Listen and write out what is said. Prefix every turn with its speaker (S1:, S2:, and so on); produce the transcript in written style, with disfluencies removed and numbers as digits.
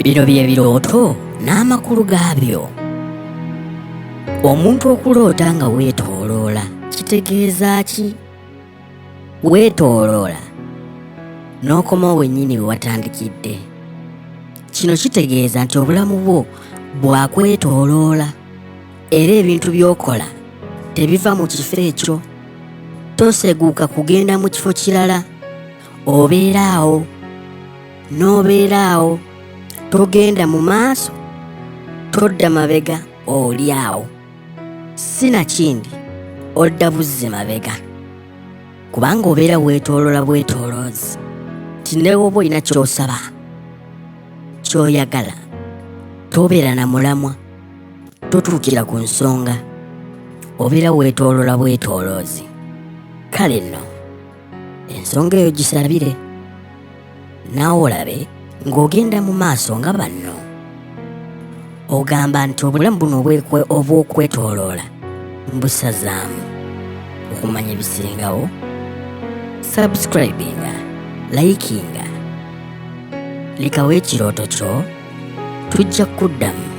S1: Bino bye birooto n'amakulu gaabyo. Omuntu okuloota nga weetooloola kitegeeza ki? Weetooloola n'okomawo wennyini we watandikidde. Kino kitegeeza nti obulamu bwo bwakwetooloola era ebintu by'okola tebiva mu kifo ekyo. Toseguuka kugenda mu kifo kirala. Obeera awo, n'obeera awo. Togenda mu maaso, todda mabega, oli awo. Sinakindi, odda buzze mabega. Kubanga obeera weetooloola bwetooloozi nti ne bw'oba olina ky'osaba, ky'oyagala, tobeera na mulamwa, totuukira ku nsonga, obeera weetooloola bwetooloozi. Kale nno, ensonga eyo gisabire, naawe olabe ng'ogenda mu maaso nga banno. Ogamba nti obulamu buno obw'okwetooloola mbusazaamu. Okumanya ebisingawo, subscribinga, likinga, lekawo ekirooto kyo, tujja kuddamu.